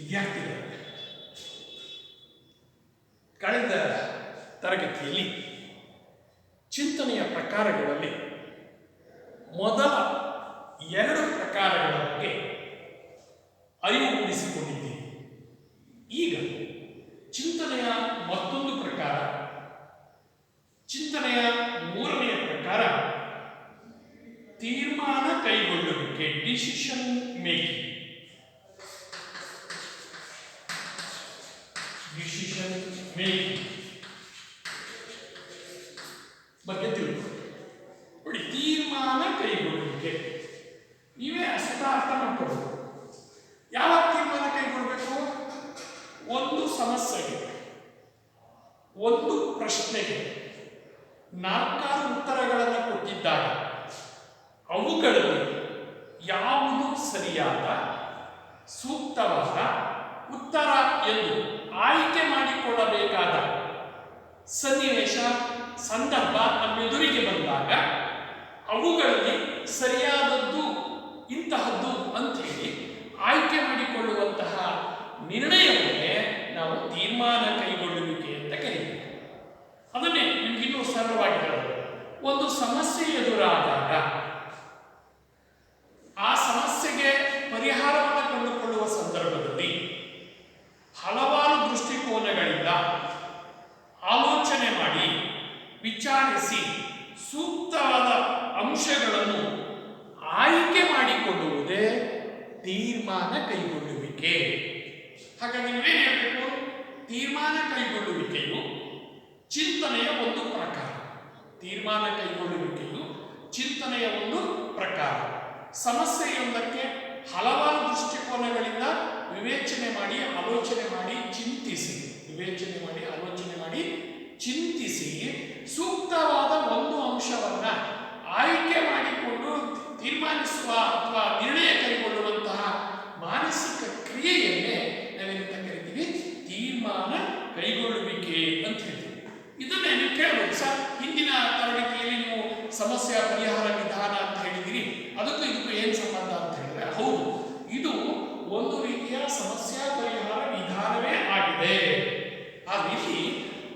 ವಿದ್ಯಾರ್ಥಿಗಳು ಕಳೆದ ತರಗತಿಯಲ್ಲಿ ಚಿಂತನೆಯ ಪ್ರಕಾರಗಳಲ್ಲಿ ಮೊದಲ 2 ಪ್ರಕಾರಗಳ ಬಗ್ಗೆ ಅರಿವು ಮೂಡಿಸಿಕೊಂಡಿದ್ದೀವಿ. ಈಗ ಚಿಂತನೆಯ ಮತ್ತೊಂದು ಪ್ರಕಾರ, ಚಿಂತನೆಯ 3ನೆಯ ಪ್ರಕಾರ ತೀರ್ಮಾನ ಕೈಗೊಳ್ಳುವಿಕೆ, ಡಿಸಿಷನ್ ಮೇಕಿಂಗ್. ಡಿಸಿಷನ್ ಮೇಕಿಂಗ್ ಬಗ್ಗೆ ತಿಳ್ಕೊಳ್ಳಿ. ನೋಡಿ, ತೀರ್ಮಾನ ಕೈಗೊಳ್ಳುವಿಕೆ ನೀವೇ ಅರ್ಥ ಮಾಡ್ಕೊಳ್ಬೇಕು. ಯಾವಾಗ ತೀರ್ಮಾನ ಕೈಗೊಳ್ಳಬೇಕು? ಒಂದು ಸಮಸ್ಯೆಗೆ, ಒಂದು ಪ್ರಶ್ನೆಗೆ 4 ಉತ್ತರಗಳನ್ನು ಕೊಟ್ಟಿದ್ದಾಗ ಅವುಗಳಲ್ಲಿ ಯಾವುದು ಸರಿಯಾದ ಸೂಕ್ತವಾದ ಉತ್ತರ ಎಂದು ಆಯ್ಕೆ ಮಾಡಿಕೊಳ್ಳಬೇಕಾದ ಸನ್ನಿವೇಶ, ಸಂದರ್ಭ ನಮ್ಮೆದುರಿಗೆ ಬಂದಾಗ ಅವುಗಳಲ್ಲಿ ಸರಿಯಾದದ್ದು ಇಂತಹದ್ದು ಅಂಥೇಳಿ ಆಯ್ಕೆ ಮಾಡಿಕೊಳ್ಳುವಂತಹ ನಿರ್ಣಯವನ್ನೇ ನಾವು ತೀರ್ಮಾನ ಕೈಗೊಳ್ಳುವಿಕೆ ಅಂತ ಕರೀತೀವಿ. ಅದನ್ನೇ ನಿಮಗಿನ್ನೂ ಸರಳವಾಗಿ ಹೇಳೋದು, ಒಂದು ಸಮಸ್ಯೆ ಎದುರಾದಾಗ ಆ ಸಮಸ್ಯೆಗೆ ಪರಿಹಾರವನ್ನು ಕಂಡುಕೊಳ್ಳುವ ಸಂದರ್ಭದಲ್ಲಿ ಹಲವಾರು ದೃಷ್ಟಿಕೋನಗಳಿಂದ ಆಲೋಚನೆ ಮಾಡಿ ವಿಚಾರಿಸಿ ಸೂಕ್ತವಾದ ಅಂಶಗಳನ್ನು ಆಯ್ಕೆ ಮಾಡಿಕೊಳ್ಳುವುದೇ ತೀರ್ಮಾನ ಕೈಗೊಳ್ಳುವಿಕೆ. ಹಾಗಾಗಿ ನೀವೇನು ಹೇಳಬೇಕು? ತೀರ್ಮಾನ ಕೈಗೊಳ್ಳುವಿಕೆಯು ಚಿಂತನೆಯ ಒಂದು ಪ್ರಕಾರ. ತೀರ್ಮಾನ ಕೈಗೊಳ್ಳುವಿಕೆಯು ಚಿಂತನೆಯ ಒಂದು ಪ್ರಕಾರ. ಸಮಸ್ಯೆಯೊಂದಕ್ಕೆ ಹಲವಾರು ದೃಷ್ಟಿಕೋನಗಳಿಂದ ವಿವೇಚನೆ ಮಾಡಿ ಆಲೋಚನೆ ಮಾಡಿ ಚಿಂತಿಸಿ, ವಿವೇಚನೆ ಮಾಡಿ ಆಲೋಚನೆ ಮಾಡಿ ಚಿಂತಿಸಿ ಸೂಕ್ತವಾದ ಒಂದು ಅಂಶವನ್ನ ಆಯ್ಕೆ ಮಾಡಿಕೊಂಡು ತೀರ್ಮಾನಿಸುವ ಅಥವಾ ನಿರ್ಣಯ ಕೈಗೊಳ್ಳುವಂತಹ ಮಾನಸಿಕ ಕ್ರಿಯೆಯನ್ನೇ ನಾವೇನಂತ ಕರಿತೀವಿ? ತೀರ್ಮಾನ ಕೈಗೊಳ್ಳುವಿಕೆ ಅಂತ ಹೇಳ್ತೀವಿ. ಇದನ್ನೇ ನೀವು ಕೇಳಬಹುದು, ಸರ್ ಹಿಂದಿನ ತರಗತಿಯಲ್ಲಿ ನೀವು ಸಮಸ್ಯೆಯ ಪರಿಹಾರ ವಿಧಾನ ಅಂತ ಹೇಳಿದಿರಿ, ಅದಕ್ಕೂ ಇದಕ್ಕೂ ಏನು ಸಂಬಂಧ ಅಂತ ಹೇಳಿದ್ರೆ, ಹೌದು, ಇದು ಒಂದು ರೀತಿಯ ಸಮಸ್ಯೆ ಪರಿಹಾರ ವಿಧಾನವೇ ಆಗಿದೆ. ಆದರೆ ಇಲ್ಲಿ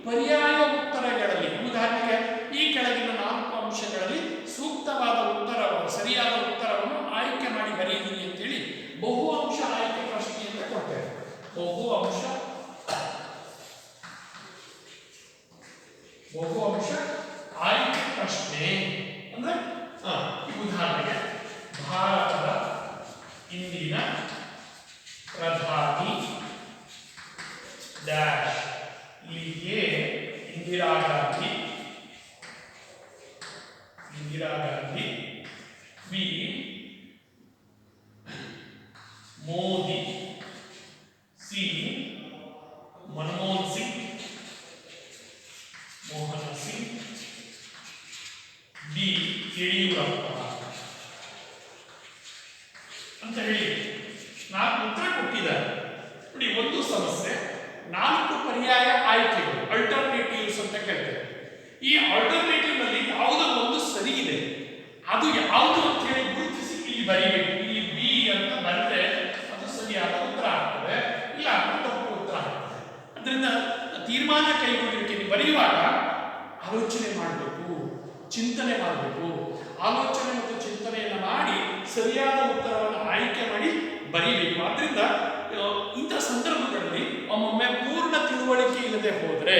ಪರ್ಯಾಯ ಉತ್ತರಗಳಲ್ಲಿ, ಉದಾಹರಣೆಗೆ ಈ ಕೆಳಗಿನ 4 ಅಂಶಗಳಲ್ಲಿ ಸೂಕ್ತವಾದ ಉತ್ತರವನ್ನು, ಸರಿಯಾದ ಉತ್ತರವನ್ನು ಆಯ್ಕೆ ಮಾಡಿ ಬರೆಯಿರಿ ಅಂತೇಳಿ ಬಹು ಅಂಶ ಆಯ್ಕೆ ಪ್ರಶ್ನೆಯಿಂದ ಕೊಡ್ತೇವೆ. ಬಹು ಅಂಶ ಆಯ್ಕೆ ಪ್ರಶ್ನೆ ಅಂದ್ರೆ, ಉದಾಹರಣೆಗೆ ಭಾರತದ ಇಂದಿನ ಪ್ರಧಾನಿ ಡ್ಯಾಶ್, ಇಲ್ಲಿ A Indira Gandhi, B Modi, C Manmohan Singh, D Yediyurappa ಅಂತ ಹೇಳಿ 4 ಉತ್ತರ ಕೊಟ್ಟಿದ್ದಾರೆ. ನೋಡಿ, ಒಂದು ಸಮಸ್ಯೆ 4 ಪರ್ಯಾಯ ಆಯ್ಕೆಗಳು, ಅಲ್ಟರ್ನೇಟಿವ್ಸ್ ಅಂತ ಕೇಳ್ತೇವೆ. ಈ ಆಲ್ಟರ್ನೇಟಿವ್ ನಲ್ಲಿ ಯಾವುದೋ ಒಂದು ಸರಿ ಇದೆ, ಅದು ಯಾವುದು ಅಂತ ಹೇಳಿ ಗುರುತಿಸಿ ಇಲ್ಲಿ ಬರೀಬೇಕು. ಇಲ್ಲಿ ಬಿ ಅಂತ ಬರೆದ್ರೆ ಅದು ಸರಿಯಾದ ಉತ್ತರ ಆಗ್ತದೆ, ಇಲ್ಲ ತಪ್ಪು ಉತ್ತರ ಆಗ್ತದೆ. ಅದರಿಂದ ತೀರ್ಮಾನ ಕೈಗೊಳ್ಳುವಿಕೆ ಬರೆಯುವಾಗ ಆಲೋಚನೆ ಮಾಡಬೇಕು, ಚಿಂತನೆ ಮಾಡಬೇಕು. ಆಲೋಚನೆ ಮತ್ತು ಚಿಂತನೆಯನ್ನು ಮಾಡಿ ಸರಿಯಾದ ಉತ್ತರವನ್ನು ಆಯ್ಕೆ ಮಾಡಿ ಬರೀಬೇಕು. ಆದ್ರಿಂದ ಇಂಥ ಸಂದರ್ಭಗಳಲ್ಲಿ ಒಮ್ಮೊಮ್ಮೆ ಪೂರ್ಣ ತಿಳುವಳಿಕೆ ಇಲ್ಲದೆ ಹೋದರೆ,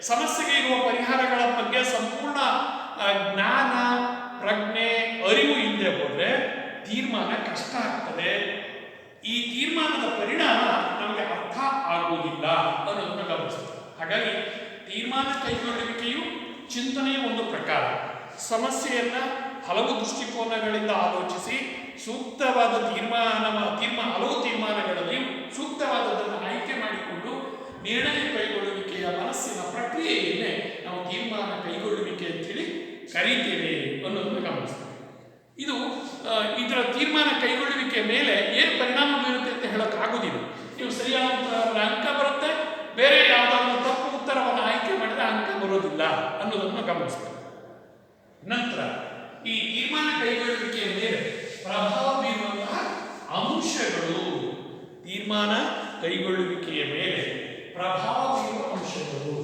ಸಮಸ್ಯೆಗೆ ಇರುವ ಪರಿಹಾರಗಳ ಬಗ್ಗೆ ಸಂಪೂರ್ಣ ಜ್ಞಾನ, ಪ್ರಜ್ಞೆ, ಅರಿವು ಇಲ್ಲದೆ ಹೋದರೆ ತೀರ್ಮಾನ ಕಷ್ಟ ಆಗ್ತದೆ. ಈ ತೀರ್ಮಾನದ ಪರಿಣಾಮ ನಮಗೆ ಅರ್ಥ ಆಗುವುದಿಲ್ಲ ಅನ್ನೋದನ್ನು ಗಮನಿಸ್ತದೆ. ಹಾಗಾಗಿ ತೀರ್ಮಾನ ಕೈಗೊಳ್ಳುವಿಕೆಯು ಚಿಂತನೆಯ ಒಂದು ಪ್ರಕಾರ. ಸಮಸ್ಯೆಯನ್ನ ಹಲವು ದೃಷ್ಟಿಕೋನಗಳಿಂದ ಆಲೋಚಿಸಿ ಸೂಕ್ತವಾದ ಹಲವು ತೀರ್ಮಾನಗಳಲ್ಲಿ ಸೂಕ್ತವಾದದನ್ನು ಆಯ್ಕೆ ಮಾಡಿಕೊಂಡು ನಿರ್ಣಯ ಕೈಗೊಳ್ಳುವಿಕೆಯ ಮನಸ್ಸಿನ ಪ್ರಕ್ರಿಯೆಯನ್ನೇ ನಾವು ತೀರ್ಮಾನ ಕೈಗೊಳ್ಳುವಿಕೆ ಅಂತೇಳಿ ಕರೀತೇವೆ ಅನ್ನೋದನ್ನು ಗಮನಿಸ್ತೇವೆ. ಇದು ಇದರ ತೀರ್ಮಾನ ಕೈಗೊಳ್ಳುವಿಕೆ ಮೇಲೆ ಏನು ಪರಿಣಾಮ ಬೀರುತ್ತೆ ಅಂತ ಹೇಳೋಕ್ಕಾಗೋದಿಲ್ಲ. ನೀವು ಸರಿಯಾದ ಉತ್ತರವನ್ನು ಅಂಕ ಬರುತ್ತೆ, ಬೇರೆ ಯಾವುದಾದ್ರೂ ತಪ್ಪು ಉತ್ತರವನ್ನು ಆಯ್ಕೆ ಮಾಡಿದ್ರೆ ಅಂಕ ಬರೋದಿಲ್ಲ ಅನ್ನೋದನ್ನು ಗಮನಿಸ್ತೇವೆ. ನಂತರ ಈ ತೀರ್ಮಾನ ಕೈಗೊಳ್ಳುವಿಕೆಯ ಮೇಲೆ ಪ್ರಭಾವ ಬೀರುವಂತಹ ಅಂಶಗಳು, ತೀರ್ಮಾನ ಕೈಗೊಳ್ಳುವಿಕೆಯ ಮೇಲೆ ಪ್ರಭಾವ ಬೀರುವ ಅಂಶಗಳು.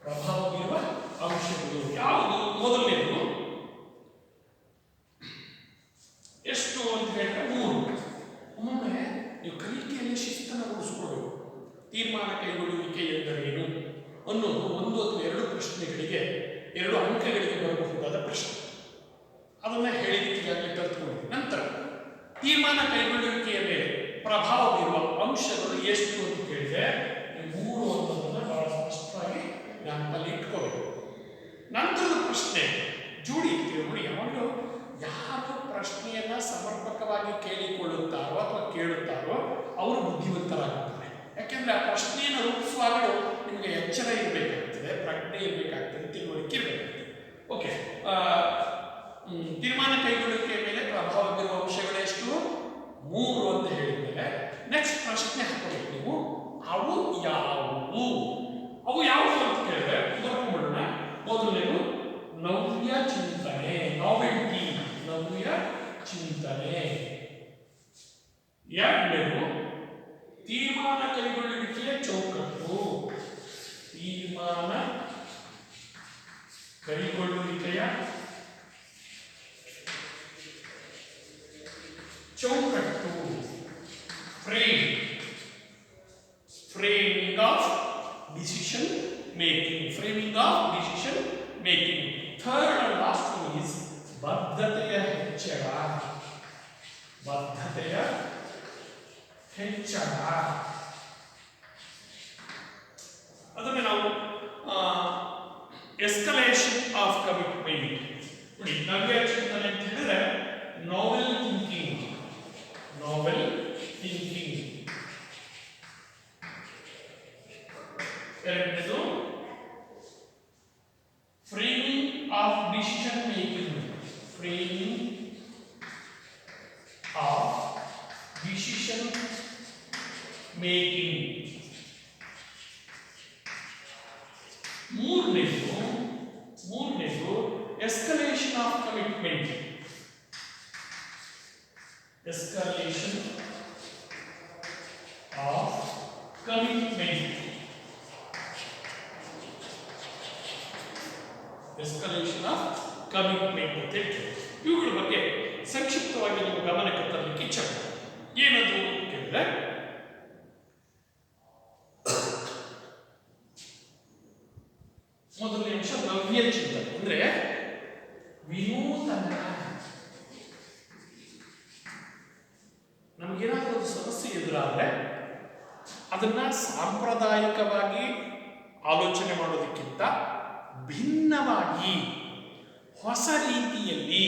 ಪ್ರಭಾವ ಬೀರುವ ಅಂಶಗಳು ಯಾವುದು? ಮೊದಲನೇದು ಎಷ್ಟು ಅಂತ ಹೇಳಿದ್ರೆ 3. ಒಮ್ಮೊಮ್ಮೆ ನೀವು ಕಲಿಕೆಯಲ್ಲಿ ಶಿಸ್ತನ್ನು ರೂಢಿಸಿಕೊಳ್ಳಬೇಕು. ತೀರ್ಮಾನ ಕೈಗೊಳ್ಳುವಿಕೆ ಎಂದರೇನು ಅನ್ನೋದು 1 ಅಥವಾ 2 ಪ್ರಶ್ನೆಗಳಿಗೆ 2 ಅಂಕಗಳಿಗೆ ಬರಬಹುದಾದ ಪ್ರಶ್ನೆ. ಅದನ್ನು ಹೇಳಿಕೆಯಾಗಿ ಕಲ್ತ್ಕೊಂಡು ನಂತರ ತೀರ್ಮಾನ ಕೈಗೊಳ್ಳುವಿಕೆಯ ಮೇಲೆ ಪ್ರಭಾವ ಬೀರುವ ಅಂಶಗಳು ಎಷ್ಟು ಅಂತ ಕೇಳಿದ್ರೆ 3 ಅನ್ನೋದನ್ನು ಬಹಳ ಸ್ಪಷ್ಟವಾಗಿ ಜ್ಞಾಪಕದಲ್ಲಿ ಇಟ್ಕೋಬೇಕು. ನಂತರದ ಪ್ರಶ್ನೆ ಜೋಡಿ ನೋಡಿ. ಯಾವಾಗಲೂ ಯಾರು ಪ್ರಶ್ನೆಯನ್ನ ಸಮರ್ಪಕವಾಗಿ ಕೇಳಿಕೊಳ್ಳುತ್ತಾರೋ ಅಥವಾ ಕೇಳುತ್ತಾರೋ ಅವರು ಬುದ್ಧಿವಂತರಾಗುತ್ತಾರೆ. ಯಾಕೆಂದ್ರೆ ಆ ಪ್ರಶ್ನೆಯನ್ನು ರೂಪಿಸುವಾಗಲೂ ನಿಮಗೆ ಎಚ್ಚರ ಇರಬೇಕಾಗ್ತದೆ, ಪ್ರಜ್ಞೆ ಇರಬೇಕಾಗ್ತದೆ, ತಿಳುವಳಿಕೆ ಇರಬೇಕಾಗ್ತದೆ. ಓಕೆ, ತೀರ್ಮಾನ ಕೈಗೊಳ್ಳುವಿಕೆಯ ಮೇಲೆ ಪ್ರಭಾವ ಬೀರುವ ಅಂಶಗಳು ಎಷ್ಟು? 3 ಅಂತ ಹೇಳಿದ್ಮೇಲೆ ನೆಕ್ಸ್ಟ್ ಪ್ರಶ್ನೆ ಹಾಕಬೇಕು ನೀವು. ಅವು ಯಾವುವು? ಅವು ಯಾವುವು ಅಂತ ಕೇಳಿದ್ರೆ ಬರ್ಕೊಂಡ್ಬಿಡೋಣ. ಮೊದಲನೇದು ನವ್ಯ ಚಿಂತನೆ, ನಾವೆಲ್ಟಿ, ನವ್ಯ ಚಿಂತನೆ. ಎರಡನೇದು ತೀರ್ಮಾನ ಕೈಗೊಳ್ಳುವಿಕೆಯ ಚೌಕಟ್ಟು, ತೀರ್ಮಾನ ಕೈಗೊಳ್ಳುವಿಕೆಯ ಚೌಕಟ್ಟು, frame, framing of decision making, framing of decision making. Third and last one is ಬದ್ಧತೆಯ ಹೆಚ್ಚಳ, ಬದ್ಧತೆಯ ಹೆಚ್ಚಳ. ಅದನ್ನು ನಾವು ಎಸ್ಕಲೇಷನ್ ಆಫ್ ಕಮಿಟ್ಮೆಂಟ್ ನೋಡಿ. ನವ್ಯ ಚಿಂತನೆ ಅಂತ ಹೇಳಿದ್ರೆ ನಾವೆಲ್ ಥಿಂಕಿಂಗ್, ನಾವೆಲ್ ಥಿಂಕಿಂಗ್. ಎರಡನೇದು framing of decision making, framing of decision making. ಮೂರನೇದು escalation of commitment, escalation of commitment, escalation of commitment ಅಂತ ಹೇಳ್ತೀವಿ. ಇವುಗಳ ಬಗ್ಗೆ ಸಂಕ್ಷಿಪ್ತವಾಗಿ ನಿಮ್ಮ ಗಮನಕ್ಕೆ ತರಲಿಕ್ಕೆ ಇಚ್ಛೆ. ಏನದು ಕೇಳಿದ್ರೆ ಮೊದಲನೇ ಅಂಶ ನವ್ಯ ಚಿಂತನೆ ಅಂದ್ರೆ ವಿನೂತನ. ನಮಗೇನಾದ್ರೂ ಒಂದು ಸಮಸ್ಯೆ ಎದುರಾದ್ರೆ ಅದನ್ನ ಸಾಂಪ್ರದಾಯಿಕವಾಗಿ ಆಲೋಚನೆ ಮಾಡೋದಕ್ಕಿಂತ ಭಿನ್ನವಾಗಿ ಹೊಸ ರೀತಿಯಲ್ಲಿ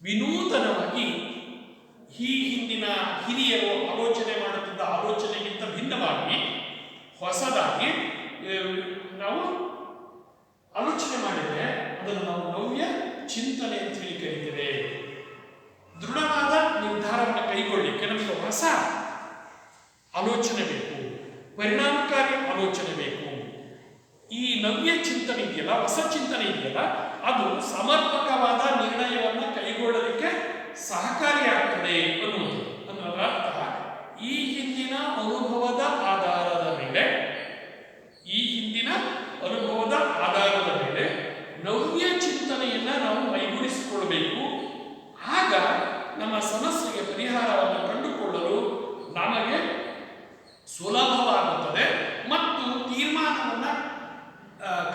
ವಿನೂತನವಾಗಿ ಈ ಹಿಂದಿನ ಹಿರಿಯರು ಆಲೋಚನೆ ಮಾಡುತ್ತಿದ್ದ ಆಲೋಚನೆಗಿಂತ ಭಿನ್ನವಾಗಿ ಹೊಸದಾಗಿ ನಾವು ಆಲೋಚನೆ ಮಾಡಿದರೆ ಅದನ್ನು ನಾವು ನವ್ಯ ಚಿಂತನೆ ಅಂತ ಹೇಳಿ ಕರೀತೇವೆ. ದೃಢವಾದ ನಿರ್ಧಾರವನ್ನು ಕೈಗೊಳ್ಳಲಿಕ್ಕೆ ನಮಗೆ ಹೊಸ ಆಲೋಚನೆ ಬೇಕು, ಪರಿಣಾಮಕಾರಿ ಆಲೋಚನೆ ಬೇಕು. ಈ ನವ್ಯ ಚಿಂತನೆ ಇದೆಯಲ್ಲ, ಹೊಸ ಚಿಂತನೆ ಇದೆಯಲ್ಲ, ಅದು ಸಮರ್ಪಕವಾದ ನಿರ್ಣಯವನ್ನು ಕೈಗೊಳ್ಳಲಿಕ್ಕೆ ಸಹಕಾರಿಯಾಗ್ತದೆ ಅನ್ನುವುದು. ಅದರ ಅರ್ಥ ಈ ಹಿಂದಿನ ಅನುಭವದ ಆಧಾರದ ಮೇಲೆ, ಈ ಹಿಂದಿನ ಅನುಭವದ ಆಧಾರದ ಮೇಲೆ ನವ್ಯ ಚಿಂತನೆಯನ್ನ ನಾವು ಮೈಗೂಡಿಸಿಕೊಳ್ಳಬೇಕು. ಆಗ ನಮ್ಮ ಸಮಸ್ಯೆಗೆ ಪರಿಹಾರವನ್ನು ಕಂಡುಕೊಳ್ಳಲು ನಮಗೆ ಸುಲಭವಾಗುತ್ತದೆ ಮತ್ತು ತೀರ್ಮಾನವನ್ನು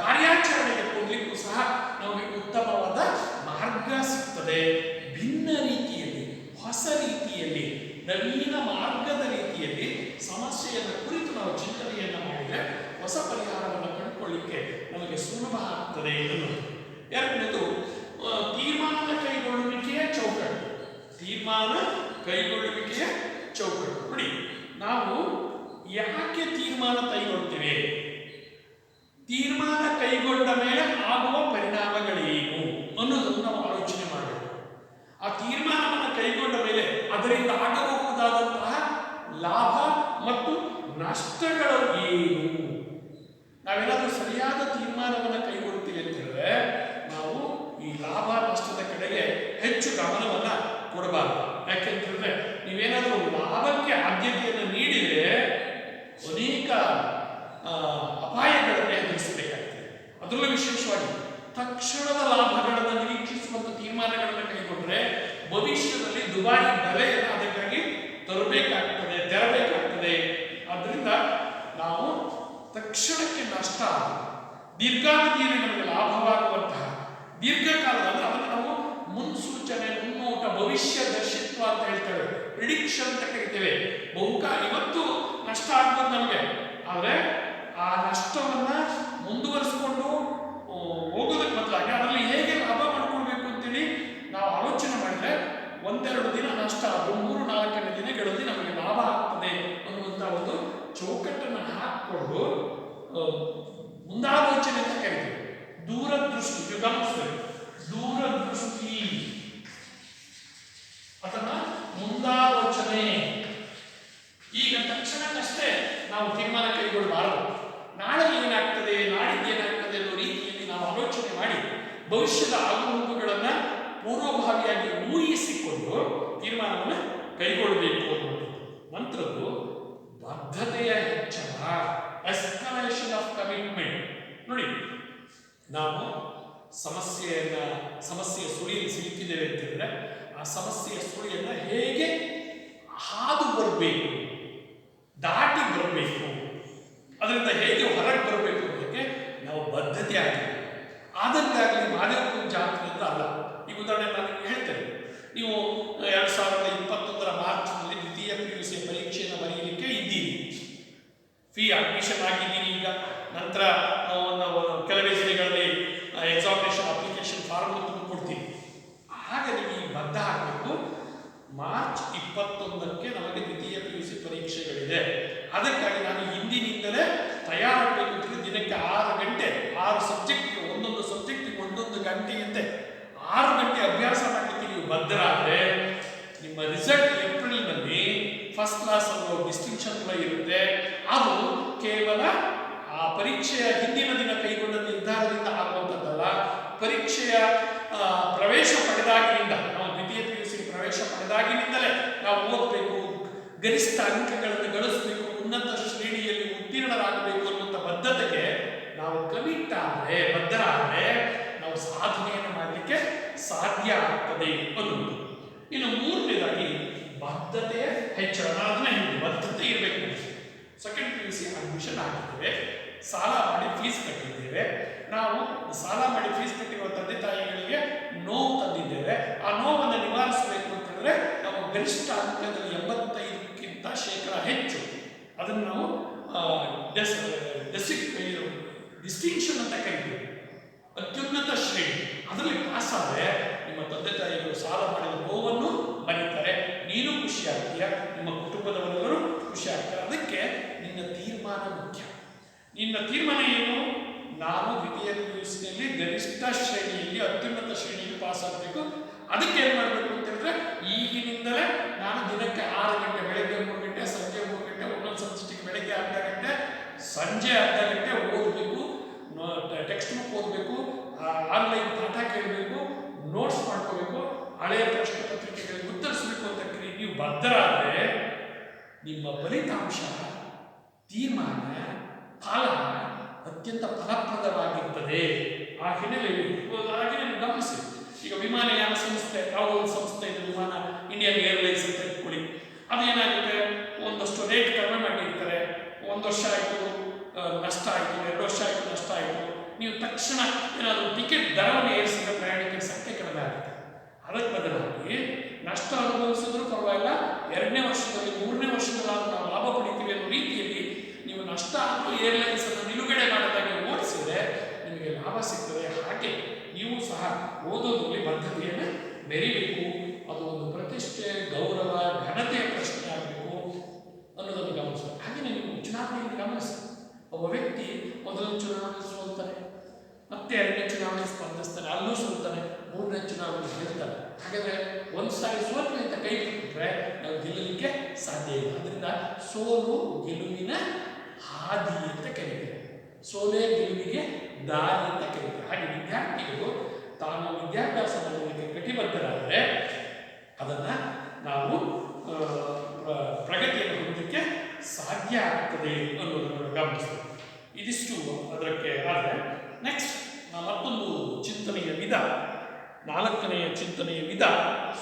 ಕಾರ್ಯಾಚರಣೆಗೆ ಕೊಡಲಿಕ್ಕೂ ಸಹ ನಮಗೆ ಉತ್ತಮವಾದ ಮಾರ್ಗ ಸಿಗ್ತದೆ. ಭಿನ್ನ ರೀತಿಯಲ್ಲಿ, ಹೊಸ ರೀತಿಯಲ್ಲಿ, ನವೀನ ಮಾರ್ಗದ ರೀತಿಯಲ್ಲಿ ಸಮಸ್ಯೆಯನ್ನು ಕುರಿತು ನಾವು ಚಿಂತನೆಯನ್ನು ಮಾಡಿದರೆ ಹೊಸ ಪರಿಹಾರವನ್ನು ಕಂಡುಕೊಳ್ಳಿಕ್ಕೆ ನಮಗೆ ಸುಲಭ ಆಗ್ತದೆ ಅನ್ನೋದು. ಎರಡನೇದು ತೀರ್ಮಾನ ಕೈಗೊಳ್ಳುವಿಕೆಯ ಚೌಕಟ್ಟು, ತೀರ್ಮಾನ ಕೈಗೊಳ್ಳುವಿಕೆಯ ಚೌಕಟ್ಟು. ನೋಡಿ, ನಾವು ಯಾಕೆ ತೀರ್ಮಾನ ಕೈಗೊಳ್ತೇವೆ, ತೀರ್ಮಾನ ಕೈಗೊಂಡ ಮೇಲೆ ಆಗುವ ಪರಿಣಾಮಗಳೇನು ಅನ್ನೋದನ್ನು ನಾವು ಆಲೋಚನೆ ಮಾಡಬೇಕು. ಆ ತೀರ್ಮಾನವನ್ನು ಕೈಗೊಂಡ ಮೇಲೆ ಅದರಿಂದ ಆಗಬಹುದಾದಂತಹ ಲಾಭ ಮತ್ತು ನಷ್ಟಗಳು ಏನು. ನಾವೇನಾದರೂ ಸರಿಯಾದ ತೀರ್ಮಾನವನ್ನು ಕೈಗೊಳ್ತೀವಿ ಅಂತ ಹೇಳಿದ್ರೆ ನಾವು ಈ ಲಾಭ ನಷ್ಟದ ಕಡೆಗೆ ಹೆಚ್ಚು ಗಮನವನ್ನ ಕೊಡಬಾರದು. ಯಾಕೆಂತಂದ್ರೆ ನೀವೇನಾದರೂ ಲಾಭಕ್ಕೆ ಆದ್ಯತೆಯನ್ನು ನೀಡಿದರೆ ಅನೇಕ ಅಪಾಯಗಳನ್ನು ಎದುರಿಸಬೇಕಾಗ್ತದೆ. ಅದರಲ್ಲೂ ವಿಶೇಷವಾಗಿ ತಕ್ಷಣದ ಲಾಭಗಳನ್ನು ನಿರೀಕ್ಷಿಸುವಂಥ ತೀರ್ಮಾನಗಳನ್ನು ಕೈಗೊಂಡ್ರೆ ಭವಿಷ್ಯದಲ್ಲಿ ದುಬಾರಿ ಬೆಲೆಯನ್ನು ಅದಕ್ಕಾಗಿ ತೆರಬೇಕಾಗ್ತದೆ. ಆದ್ದರಿಂದ ನಾವು ತಕ್ಷಣಕ್ಕೆ ನಷ್ಟ, ದೀರ್ಘಾವಧಿಯಲ್ಲಿ ನಮಗೆ ಲಾಭವಾಗುವಂತಹ ದೀರ್ಘಕಾಲದ ಅದನ್ನು ನಾವು ಮುನ್ಸೂಚನೆ, ಮುನ್ನೋಟ, ಭವಿಷ್ಯ ದರ್ಶಿತ್ವ ಅಂತ ಹೇಳ್ತೇವೆ, ಪ್ರಿಡಿಕ್ಷನ್ ಅಂತ ಕರಿತೇವೆ. ಇವತ್ತು ನಷ್ಟ ಆಗ್ಬೋದು ನಮಗೆ, ಆದರೆ ಆ ನಷ್ಟವನ್ನ ಮುಂದುವರಿಸಿಕೊಂಡು ಹೋಗೋದಕ್ಕೆ ಬದಲಾಗಿ ಅದರಲ್ಲಿ ಹೇಗೆ ಲಾಭ ಮಾಡ್ಕೊಳ್ಬೇಕು ಅಂತೇಳಿ ನಾವು ಆಲೋಚನೆ ಮಾಡಿದ್ರೆ ಒಂದೆರಡು ದಿನ ನಷ್ಟ ಆದರೂ 3-4ನೇ ದಿನಗಳಲ್ಲಿ ನಮಗೆ ಲಾಭ ಆಗ್ತದೆ ಅನ್ನುವಂಥ ಒಂದು ಚೌಕಟ್ಟನ್ನು ಹಾಕಿಕೊಂಡು ಮುಂದಾಲೋಚನೆ ಅಂತ ಕರಿತೀವಿ. ದೂರದೃಷ್ಟಿ, ಗಮನಿಸಬೇಕು, ದೂರದೃಷ್ಟಿ ಅದನ್ನ ಮುಂದಾಲೋಚನೆ. ಈಗ ತಕ್ಷಣಕ್ಕಷ್ಟೇ ನಾವು ತೀರ್ಮಾನ ಕೈಗೊಳ್ಳಬಾರದು. ನಾಳೆ ಏನಾಗ್ತದೆ, ನಾಡಿದ್ದು ಏನಾಗ್ತದೆ ಅನ್ನೋ ರೀತಿಯಲ್ಲಿ ನಾವು ಆಲೋಚನೆ ಮಾಡಿ ಭವಿಷ್ಯದ ಆಗುಹೋಗುಗಳನ್ನು ಪೂರ್ವಭಾವಿಯಾಗಿ ಊಹಿಸಿಕೊಂಡು ತೀರ್ಮಾನವನ್ನು ಕೈಗೊಳ್ಳಬೇಕು ಅನ್ನೋದು. ನಂತರದ್ದು ಬದ್ಧತೆಯ ಹೆಚ್ಚಳ, ಎಸ್ಕಲೇಷನ್ ಆಫ್ ಕಮಿಟ್ಮೆಂಟ್. ನೋಡಿ, ನಾವು ಸಮಸ್ಯೆಯ ಸುಳಿಯಲ್ಲಿ ಸಿಲುಕಿದ್ದೇವೆ ಅಂತಂದ್ರೆ ಆ ಸಮಸ್ಯೆಯ ಸುಳಿಯನ್ನು ಹೇಗೆ ಹಾದು ಬರಬೇಕು, ದಾಟಿ ಬರಬೇಕು, ಅದರಿಂದ ಹೇಗೆ ಹೊರಗೆ ಬರಬೇಕು ಅನ್ನೋದಕ್ಕೆ ನಾವು ಬದ್ಧತೆ ಆಗಬೇಕು. ಆದಂಗಾಗಲಿ ಮಾದೇವಪುರ ಜಾತ್ರೆಯಿಂದ ಅಲ್ಲ. ಈ ಉದಾಹರಣೆ ನಾನು ಹೇಳ್ತೇನೆ. ನೀವು 2021 ಮಾರ್ಚ್ನಲ್ಲಿ ದ್ವಿತೀಯ PUC ಪರೀಕ್ಷೆಯನ್ನು ಬರೆಯಲಿಕ್ಕೆ ಇದ್ದೀರಿ, ಅಡ್ಮಿಷನ್ ಆಗಿದ್ದೀರಿ. ಈಗ ನಂತರ ಕೆಲವೇ ದಿನಗಳಲ್ಲಿ ಎಕ್ಸಾಮಿನೇಷನ್ ಅಪ್ಲಿಕೇಶನ್ ಫಾರ್ಮ್ ಕೊಡ್ತೀವಿ. ಹಾಗೆ ನೀವು ಬದ್ಧ ಆಗಬೇಕು. ಮಾರ್ಚ್ 21ಕ್ಕೆ ನಮಗೆ ದ್ವಿತೀಯ PUC ಪರೀಕ್ಷೆಗಳಿದೆ. ಅದಕ್ಕಾಗಿ ನಾನು ಹಿಂದಿನಿಂದಲೇ ತಯಾರಾಗಬೇಕು ಅಂತೇಳಿ ದಿನಕ್ಕೆ 6 ಗಂಟೆ, 6 ಸಬ್ಜೆಕ್ಟ್ಗೆ ಒಂದೊಂದು ಸಬ್ಜೆಕ್ಟಿಗೆ 1 ಗಂಟೆಯಂತೆ 6 ಗಂಟೆ ಅಭ್ಯಾಸ ಮಾಡಲಿಕ್ಕೆ ನೀವು ಬದ್ಧರಾದರೆ ನಿಮ್ಮ ರಿಸಲ್ಟ್ ಏಪ್ರಿಲ್ನಲ್ಲಿ ಫಸ್ಟ್ ಕ್ಲಾಸ್ ಅನ್ನೋ ಡಿಸ್ಟಿಂಕ್ಷನ್ ಇರುತ್ತೆ. ಅದು ಕೇವಲ ಆ ಪರೀಕ್ಷೆಯ ಹಿಂದಿನ ದಿನ ಕೈಗೊಂಡ ನಿರ್ಧಾರದಿಂದ ಆಗುವಂಥದ್ದಲ್ಲ. ಪರೀಕ್ಷೆಯ ಪ್ರವೇಶ ಪಡೆದಾಗಿನಿಂದ, ನಾವು ದ್ವಿತೀಯ PUC ಪ್ರವೇಶ ಪಡೆದಾಗಿನಿಂದಲೇ ನಾವು ಓದಬೇಕು, ಗರಿಷ್ಠ ಅಂಕಗಳನ್ನು ಗಳಿಸಬೇಕು, ಉನ್ನತ ಶ್ರೇಣಿಯಲ್ಲಿ ಉತ್ತೀರ್ಣರಾಗಬೇಕು ಅನ್ನುವಂಥ ಬದ್ಧತೆಗೆ ನಾವು ಕಮಿಟ್ ಆದರೆ, ಬದ್ಧರಾದರೆ ನಾವು ಸಾಧನೆಯನ್ನು ಮಾಡಲಿಕ್ಕೆ ಸಾಧ್ಯ ಆಗ್ತದೆ ಅನ್ನುವುದು. ಇನ್ನು ಮೂರನೇದಾಗಿ ಬದ್ಧತೆಯ ಹೆಚ್ಚಳ. ಅದನ್ನ ಬದ್ಧತೆ ಇರಬೇಕು. ಸೆಕೆಂಡ್ PUC ಅಡ್ಮಿಷನ್ ಆಗಿದ್ದೇವೆ, ಸಾಲ ಮಾಡಿ ಫೀಸ್ ಕಟ್ಟಿದ್ದೇವೆ. ನಾವು ಸಾಲ ಮಾಡಿ ಫೀಸ್ ಕಟ್ಟಿರುವ ತಂದೆ ತಾಯಿಗಳಿಗೆ ನೋವು ತಂದಿದ್ದೇವೆ. ಆ ನೋವನ್ನು ನಿವಾರಿಸಬೇಕು ಅಂತಂದ್ರೆ ನಾವು ಗರಿಷ್ಠ ಅಂಕದಲ್ಲಿ 85% ಹೆಚ್ಚು ಅದನ್ನು ನಾವು ಡಿಸ್ಟಿಂಕ್ಷನ್ ಅಂತ ಕರಿತೀವಿ, ಅತ್ಯುನ್ನತ ಶ್ರೇಣಿ. ಅದರಲ್ಲಿ ಪಾಸ್ ಆದರೆ ನಿಮ್ಮ ತಂದೆ ತಾಯಿಗಳು ಸಾಲ ಮಾಡಿದ ನೋವನ್ನು ಬರೀತಾರೆ, ನೀನು ಖುಷಿ ಆಗ್ತೀಯ, ನಿಮ್ಮ ಕುಟುಂಬದವರೆಲ್ಲರೂ ಖುಷಿ ಆಗ್ತಾರೆ. ಅದಕ್ಕೆ ನಿನ್ನ ತೀರ್ಮಾನ ಮುಖ್ಯ. ನಿನ್ನ ತೀರ್ಮಾನ ಏನು? ನಾನು ದ್ವಿತೀಯ PUCನಲ್ಲಿ ಗರಿಷ್ಠ ಶ್ರೇಣಿಯಲ್ಲಿ, ಅತ್ಯುನ್ನತ ಶ್ರೇಣಿಯಲ್ಲಿ ಪಾಸ್ ಆಗಬೇಕು. ಅದಕ್ಕೆ ಏನು ಮಾಡಬೇಕು ಅಂತ ಹೇಳಿದ್ರೆ, ಈಗಿನಿಂದಲೇ ನಾನು ದಿನಕ್ಕೆ 6 ಗಂಟೆ, ಬೆಳಗ್ಗೆ 3 ಗಂಟೆ, ಸಂಜೆ 3 ಗಂಟೆ, ಒಂದೊಂದು ಸಬ್ಜೆಕ್ಟಿಗೆ ಬೆಳಗ್ಗೆ ಅರ್ಧ ಗಂಟೆ, ಸಂಜೆ ಅರ್ಧ ಗಂಟೆ ಓದಬೇಕು, ಟೆಕ್ಸ್ಟ್ ಬುಕ್ ಓದಬೇಕು, ಆನ್ಲೈನ್ ಪಾಠ ಕೇಳಬೇಕು, ನೋಟ್ಸ್ ಮಾಡ್ಕೋಬೇಕು, ಹಳೆಯ ಪ್ರಶ್ನೆ ಪತ್ರಿಕೆಗಳಿಗೆ ಉತ್ತರಿಸಬೇಕು ಅಂತ ನೀವು ಬದ್ಧರಾದರೆ ನಿಮ್ಮ ಫಲಿತಾಂಶ, ತೀರ್ಮಾನ, ಫಲ ಅತ್ಯಂತ ಫಲಪ್ರದವಾಗಿರ್ತದೆ. ಆ ಹಿನ್ನೆಲೆಯಲ್ಲಿ ಗಮನಿಸಿ. ಈಗ ವಿಮಾನಯಾನ ಸಂಸ್ಥೆ, ಯಾವುದೋ ಒಂದು ಸಂಸ್ಥೆ ಇದೆ, ವಿಮಾನ ಇಂಡಿಯನ್ ಏರ್ಲೈನ್ಸ್ ಅಂತ ಇಟ್ಕೊಳ್ಳಿ. ಅದೇನಾಗುತ್ತೆ, ಒಂದಷ್ಟು ರೇಟ್ ಕಡಿಮೆ ಮಾಡಿರ್ತಾರೆ. 1 ವರ್ಷ ಆಯಿತು ನಷ್ಟ ಆಯಿತು, 2 ವರ್ಷ ಆಯಿತು ನಷ್ಟ ಆಯಿತು. ನೀವು ತಕ್ಷಣ ಏನಾದರೂ ಟಿಕೆಟ್ ದರವನ್ನು ಏರಿಸಿದ್ರೆ ಪ್ರಯಾಣಿಕರ ಸಂಖ್ಯೆ ಕಡಿಮೆ ಆಗುತ್ತೆ. ಅದಕ್ಕೆ ಬದಲಾಗಿ ನಷ್ಟ ಅನುಭವಿಸಿದ್ರೂ ಪರವಾಗಿಲ್ಲ, 2ನೇ ವರ್ಷದಲ್ಲಿ 3ನೇ ವರ್ಷದಲ್ಲಿ ನಾವು ಲಾಭ ಪಡಿತೀವಿ ಅನ್ನೋ ರೀತಿಯಲ್ಲಿ ನೀವು ನಷ್ಟ ಹಾಗೂ ಏರ್ಲೈನ್ಸ್ ಅನ್ನು ನಿಲುಗಡೆ ಮಾಡೋದಾಗಿ ಓಡಿಸಿದ್ರೆ ನಿಮಗೆ ಲಾಭ ಸಿಗ್ತದೆ. ಹಾಗೆ ನೀವು ಸಹ ಓದೋದ್ರಲ್ಲಿ ಬದ್ಧತೆಯನ್ನು ಬೆರಿಬೇಕು. ಅದು ಒಂದು ಪ್ರತಿಷ್ಠೆ, ಗೌರವ, ಘನತೆಯ ಪ್ರಶ್ನೆ ಆಗಬೇಕು ಅನ್ನೋದನ್ನು ಗಮನಿಸಬೇಕು. ಹಾಗೆ ನೀವು ಚುನಾವಣೆಯನ್ನು ಗಮನಿಸಿ. ಒಬ್ಬ ವ್ಯಕ್ತಿ ಮೊದಲನೇ ಚುನಾವಣೆ ಸೋಲ್ತಾನೆ, ಮತ್ತೆ 2ನೇ ಚುನಾವಣೆ ಸ್ಪರ್ಧಿಸ್ತಾನೆ, ಅಲ್ಲೂ ಸೋಲ್ತಾನೆ, 3ನೇ ಚುನಾವಣೆ ಗೆಲ್ತಾನೆ. ಹಾಗಾದ್ರೆ ಒಂದು ಸಾರಿ ಸೋಲ್ವಿ ಅಂತ ಕೈ ಬಿಟ್ಟರೆ ನಾವು ಗೆಲ್ಲಲಿಕ್ಕೆ ಸಾಧ್ಯ ಇಲ್ಲ. ಅದರಿಂದ ಸೋಲು ಗೆಲುವಿನ ಹಾದಿ ಅಂತ ಕರೀತೇವೆ, ಸೋಲೇ ಗೆಲುವಿಗೆ ದಾರಿ ಅಂತ ಕರೀತೇವೆ. ಹಾಗೆ ವಿದ್ಯಾರ್ಥಿಗಳು ತಾನು ವಿದ್ಯಾಭ್ಯಾಸ ಮಾಡಲಿಕ್ಕೆ ಕಟಿಬದ್ಧರಾದರೆ ಅದನ್ನು ನಾವು ಪ್ರಗತಿಯನ್ನು ಹೊಂದಲಿಕ್ಕೆ ಸಾಧ್ಯ ಆಗ್ತದೆ ಅನ್ನೋದನ್ನು ಗಮನಿಸ್ತೀವಿ. ಇದಿಷ್ಟು ಅದಕ್ಕೆ. ಆದರೆ ನೆಕ್ಸ್ಟ್ ಮತ್ತೊಂದು ಚಿಂತನೆಯ ವಿಧ, 4ನೆಯ ಚಿಂತನೆಯ ವಿಧ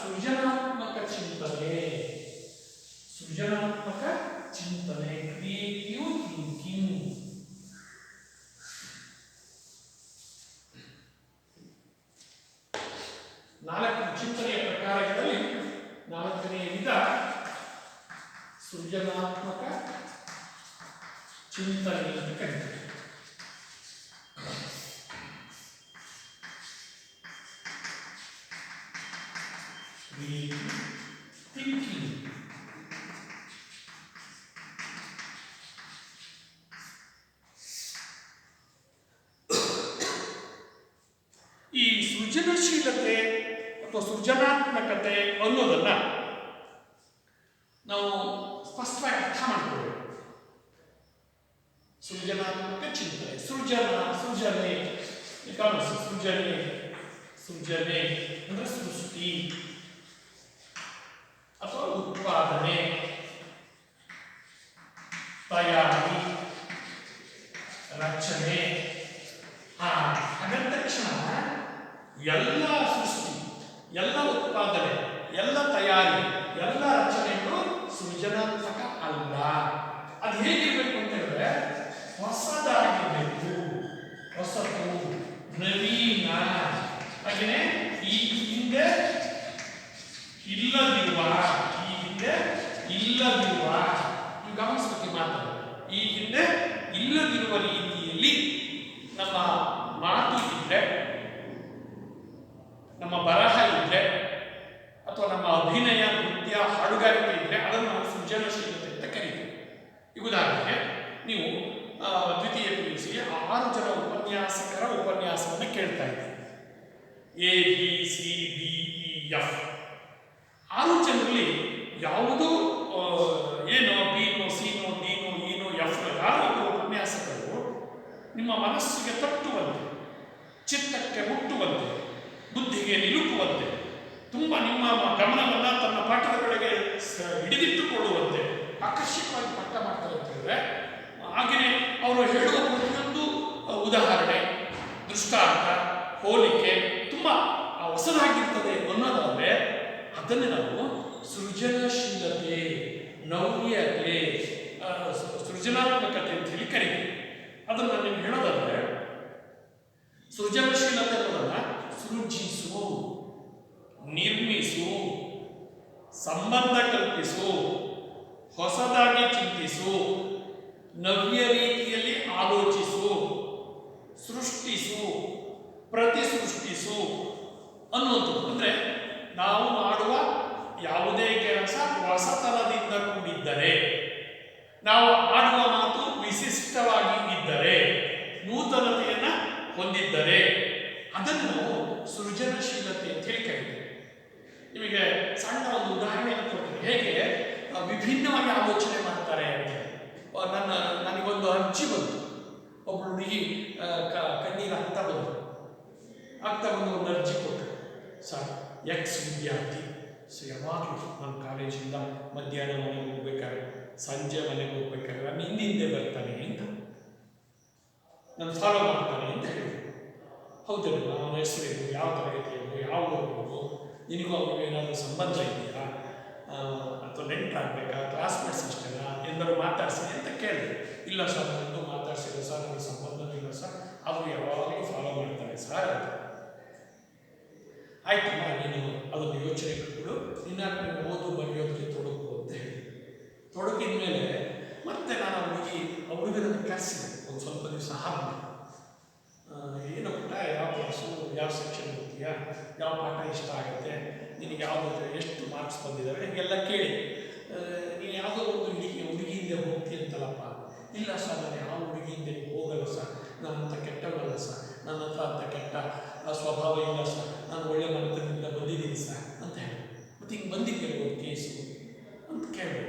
ಸೃಜನಾತ್ಮಕ ಚಿಂತನೆ. ಸೃಜನಾತ್ಮಕ ಚಿಂತನೆ, ಕ್ರಿಯೇಟಿವ್ ಥಿಂಕಿಂಗ್. ನಾಲ್ಕು ಚಿಂತನೆಯ ಪ್ರಕಾರಗಳಲ್ಲಿ 4ನೆಯ ವಿಧ ಸೃಜನಾತ್ಮಕ ಚಿಂತನೆ ಅಂತ ಕರೀತಾರೆ. ಥಿಂಕಿಂಗ್. ಈ ಸೃಜನಶೀಲತೆ ಅಥವಾ ಸೃಜನಾತ್ಮಕತೆ ಅನ್ನೋದನ್ನ ನಾವು ಸ್ಪಷ್ಟವಾಗಿ ಅರ್ಥ ಮಾಡ್ಕೊಳ್ಬೇಕು. ಸೃಜನಾತ್ಮಕ ಚಿಂತನೆ, ಸೃಜನೆ ಗಮನಿಸಿ. ಸೃಜನೆ ಅಂದ್ರೆ ಸೃಷ್ಟಿ ಅಥವಾ ಉತ್ಪಾದನೆ, ತಯಾರಿ, ರಚನೆ. ಹಾಗಾದ ತಕ್ಷಣ ಎಲ್ಲ ಸೃಷ್ಟಿ, ಎಲ್ಲ ಉತ್ಪಾದನೆ, ಎಲ್ಲ ತಯಾರಿ, ಎಲ್ಲ ರಚನೆಗಳು ಸೃಜನಾತ್ಮಕ ಅಲ್ಲ. ಅದು ಹೇಗಿರ್ಬೇಕು ಅಂತ ಹೇಳಿದ್ರೆ ಹೊಸದಾಗಿರ್ಬೇಕು, ಹೊಸತು, ನವೀನ. ಹಾಗೆಯೇ ಈ ಹಿಂದೆ ಇಲ್ಲದಿರುವ, ನೀವು ಗಮನಿಸಬೇಕು ಮಾತು. ಈ ಹಿಂದೆ ಇಲ್ಲದಿರುವ ರೀತಿಯಲ್ಲಿ ನಮ್ಮ ಮಾತು ಇದ್ರೆ, ನಮ್ಮ ಬರಹ ಇದ್ರೆ, ಅಥವಾ ನಮ್ಮ ಅಭಿನಯ, ನೃತ್ಯ, ಹಾಡುಗಾರಿಕೆ ಇದ್ರೆ ಅದನ್ನು ನಾವು ಸೃಜನಶೀಲತೆ ಅಂತ ಕರೀತೀವಿ. ಈ ಉದಾಹರಣೆಗೆ ನೀವು ದ್ವಿತೀಯ PUC 6 ಜನ ಉಪನ್ಯಾಸಕರ ಉಪನ್ಯಾಸವನ್ನು ಕೇಳ್ತಾ ಇದ್ದೀವಿ. ABCDEF 6 ಜನರಲ್ಲಿ ಯಾವುದೋ ಏನೋ ಬಿನೋ, ಸಿನೋ, ಡಿನೋ, ಇನೋ, ಎಫ್ನೋ ಯಾರೋ ಉಪನ್ಯಾಸಕರು ನಿಮ್ಮ ಮನಸ್ಸಿಗೆ ತಟ್ಟುವಂತೆ, ಚಿತ್ತಕ್ಕೆ ಮುಟ್ಟುವಂತೆ, ಬುದ್ಧಿಗೆ ನಿಲುಕುವಂತೆ, ತುಂಬ ನಿಮ್ಮ ಗಮನವನ್ನು ತನ್ನ ಪಾಠದ ಕಡೆಗೆ ಹಿಡಿದಿಟ್ಟುಕೊಳ್ಳುವಂತೆ ಆಕರ್ಷಕವಾಗಿ ಪಾಠ ಮಾಡ್ತಾರೆ ಅಂತ ಹೇಳಿದ್ರೆ, ಹಾಗೆಯೇ ಅವರು ಹೇಳುವ ಪ್ರತಿಯೊಂದು ಉದಾಹರಣೆ, ದೃಷ್ಟಾಂತ, ಹೋಲಿಕೆ ತುಂಬ ಹೊಸದಾಗಿರ್ತದೆ ಅನ್ನೋದಾದರೆ ಅದನ್ನೇ ನಾವು ಸೃಜನಶೀಲತೆ, ನವ್ಯತೆ, ಸೃಜನಾತ್ಮಕತೆ ಅಂತ ಹೇಳಿ ಕರೀತೀವಿ. ಅದನ್ನು ನೀವು ಹೇಳೋದಾದ್ರೆ ಸೃಜನಶೀಲತೆ ಅನ್ನೋದನ್ನ ಸೃಜಿಸು, ನಿರ್ಮಿಸು, ಸಂಬಂಧ ಕಲ್ಪಿಸು, ಹೊಸದಾಗಿ ಚಿಂತಿಸು, ನವ್ಯ ರೀತಿಯಲ್ಲಿ ಆಲೋಚಿಸು, ಸೃಷ್ಟಿಸು, ಪ್ರತಿಸೃಷ್ಟಿಸು ಅನ್ನುವಂಥದ್ದು. ಅಂದರೆ ನಾವು ಮಾಡುವ ಯಾವುದೇ ಕೆಲಸ ಹೊಸತನದಿಂದ ಕೂಡಿದ್ದರೆ, ನಾವು ಆಡುವ ಮಾತು ವಿಶಿಷ್ಟವಾಗಿ ಇದ್ದರೆ, ನೂತನತೆಯನ್ನು ಹೊಂದಿದ್ದರೆ ಅದನ್ನು ನಾವು ಸೃಜನಶೀಲತೆ ಅಂತ ಹೇಳಿ ಕರೀತೀವಿ. ನಿಮಗೆ ಸಣ್ಣ ಒಂದು ಉದಾಹರಣೆಯನ್ನು ಕೊಡ್ತೀನಿ, ಹೇಗೆ ವಿಭಿನ್ನವಾಗಿ ಆಲೋಚನೆ ಮಾಡ್ತಾರೆ ಅಂತ. ನನಗೊಂದು ಅರ್ಜಿ ಬಂತು, ಒಬ್ಬಳು ಹುಡುಗಿ ಕಣ್ಣೀರು ಆಗ್ತಾ ಬಂದು ಒಂದು ಅರ್ಜಿ ಕೊಟ್ಟರು. ಸರ್, ಎಕ್ಸ್ ವಿದ್ಯಾರ್ಥಿ, ಸೊ ಯಾವಾಗಲೂ ನಾನು ಕಾಲೇಜಿಂದ ಮಧ್ಯಾಹ್ನ ಮನೆಗೆ ಹೋಗ್ಬೇಕಾದ್ರೆ, ಸಂಜೆ ಮನೆಗೆ ಹೋಗ್ಬೇಕಾದ್ರೆ ನಾನು ಹಿಂದೆ ಬರ್ತಾನೆ ಅಂತ, ನಾನು ಫಾಲೋ ಮಾಡ್ತಾನೆ ಅಂತ ಹೇಳಿದ್ರು. ಹೌದಲ್ಲ, ನಾನು ಹೆಸರೇನು, ಯಾವ ತರಗತಿಯನ್ನು, ಯಾವ ಹೋಗ್ಬೇಕು, ನಿನಗೂ ಅವ್ರಿಗೂ ಏನಾದರೂ ಸಂಬಂಧ ಇದೆಯಾ, ಅಥವಾ ನೆಂಟರಾಗಬೇಕಾ, ಕ್ಲಾಸ್ಮೇಟ್ಸ್ ಅಷ್ಟೇನಾ, ಎಲ್ಲರೂ ಮಾತಾಡ್ಸಿ ಅಂತ ಕೇಳಿದೆ. ಇಲ್ಲ ಸರ್, ನನಗೂ ಮಾತಾಡ್ಸಿಲ್ಲ ಸರ್, ನನಗೆ ಸಂಬಂಧನೂ ಇಲ್ಲ ಸರ್, ಅವರು ಯಾವಾಗಲೂ ಫಾಲೋ ಮಾಡ್ತಾರೆ ಸರ್. ಆಯ್ತಮ್ಮ, ನೀನು ಅದನ್ನು ಯೋಚನೆ ಕೊಟ್ಟು ನೀನು ಓದು ಬರೆಯೋದಕ್ಕೆ ತೊಡಗು ಅಂತ ಹೇಳಿ ತೊಡಗಿದ ಮೇಲೆ ಮತ್ತೆ ನಾನು ಅವ್ರಿಗೆ ನನಗೆ ಕರೆಸಿದೆ. ಒಂದು ಸ್ವಲ್ಪ ದಿವಸ ಹಾಗೆ ಏನು ಪುಟ್ಟ, ಯಾವ ಕ್ಲಾಸು, ಯಾವ ಸೆಕ್ಷನ್ ಓದ್ತೀಯಾ, ಯಾವ ಪಾಠ ಇಷ್ಟ ಆಗುತ್ತೆ, ನಿನಗೆ ಯಾವುದು, ಎಷ್ಟು ಮಾರ್ಕ್ಸ್ ಬಂದಿದ್ದಾವೆ ಹೀಗೆಲ್ಲ ಕೇಳಿ, ನೀನು ಯಾವುದೋ ಒಂದು ಹುಡುಗಿಯಿಂದ ಹೋಗ್ತೀಯ ಅಂತಲ್ಲಪ್ಪ. ಇಲ್ಲ ಸರ್, ನಾನು ಯಾವ ಹುಡುಗಿಯಿಂದ ಹೋಗಲ್ಲ ಸರ್, ನನ್ನ ಹತ್ರ ಕೆಟ್ಟವಲ್ಲ ಸರ್, ನನ್ನ ಹತ್ರ ಅಂತ ಕೆಟ್ಟ ಸ್ವಭಾವ ಇಲ್ಲ ಸರ್, ನಾನು ಒಳ್ಳೆ ಮನತನದಿಂದ ಬಂದಿದ್ದೀನಿ ಸರ್ ಅಂತ ಹೇಳಿ. ಮತ್ತು ಹಿಂಗೆ ಬಂದಿದ್ದೀರಿ ಒಂದು ಕೇಸು ಅಂತ ಕೇಳಿ,